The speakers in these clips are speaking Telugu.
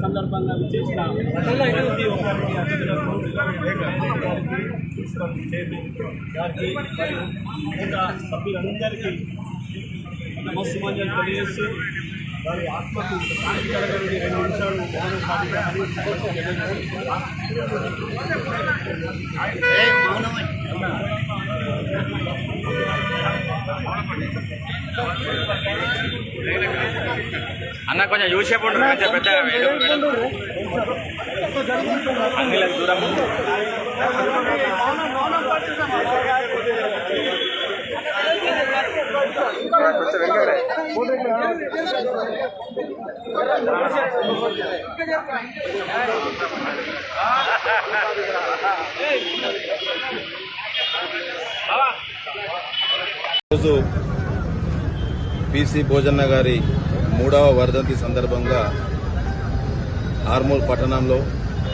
సందర్భంగా చేసిన ప్రతి ఒక్కరికి అతిథులకు గారికి మరియు మిగతా సభ్యులందరికీ నమస్సుమాంజలు తెలియజేస్తూ వారి ఆత్మకు శాంతి కలగలని 2 నిమిషాలు మౌనం పాటించాలని అన్న కొంచెం యూసేపు పెద్ద అంగిలకు దూరం రోజు పిసి భోజన్న గారి 3వ వర్ధంతి సందర్భంగా ఆర్మూర్ పట్టణంలో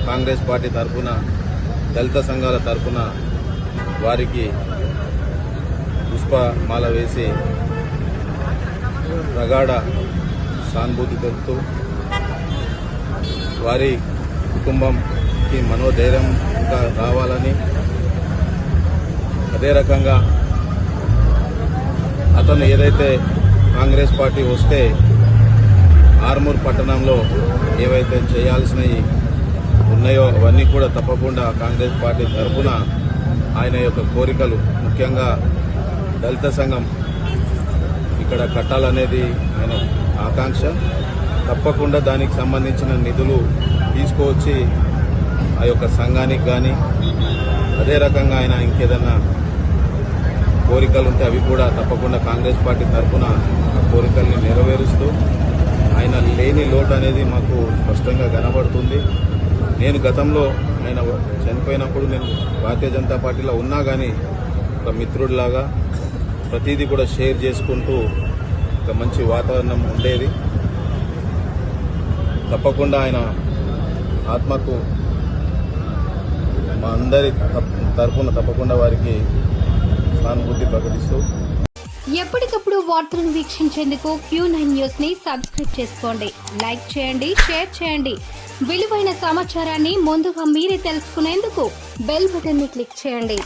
కాంగ్రెస్ పార్టీ తరఫున దళిత సంఘాల తరఫున వారికి పుష్పమాల వేసి ప్రగాఢ సానుభూతి తెలుపుతూ వారి కుటుంబంకి మనోధైర్యంగా రావాలని, అదే రకంగా అతను ఏదైతే కాంగ్రెస్ పార్టీ వస్తే ఆర్మూర్ పట్టణంలో ఏవైతే చేయాల్సినవి ఉన్నాయో అవన్నీ కూడా తప్పకుండా కాంగ్రెస్ పార్టీ తరఫున ఆయన యొక్క కోరికలు, ముఖ్యంగా దళిత సంఘం ఇక్కడ కట్టాలనేది ఆయన ఆకాంక్ష. తప్పకుండా దానికి సంబంధించిన నిధులు తీసుకువచ్చి ఆ యొక్క సంఘానికి కానీ, అదే రకంగా ఆయన ఇంకేదన్నా కోరికలు ఉంటే అవి కూడా తప్పకుండా కాంగ్రెస్ పార్టీ తరఫున ఆ కోరికల్ని నెరవేరుస్తూ, ఆయన లేని లోటు అనేది మాకు స్పష్టంగా కనబడుతుంది. నేను గతంలో ఆయన చనిపోయినప్పుడు నేను భారతీయ జనతా పార్టీలో ఉన్నా కానీ ఒక మిత్రుడిలాగా ప్రతిదీ కూడా షేర్ చేసుకుంటూ ఒక మంచి వాతావరణం ఉండేది. తప్పకుండా ఆయన ఆత్మకు మా అందరి తరఫున తప్పకుండా వారికి సానుభూతి ప్రకటిస్తూ ఎప్పటికప్పుడు వార్తలను వీక్షించేందుకు Q9 న్యూస్ ని సబ్స్క్రైబ్ చేసుకోండి, లైక్ చేయండి, షేర్ చేయండి. విలువైన సమాచారాన్ని ముందుగా మీరే తెలుసుకునేందుకు బెల్ బటన్ ని క్లిక్ చేయండి.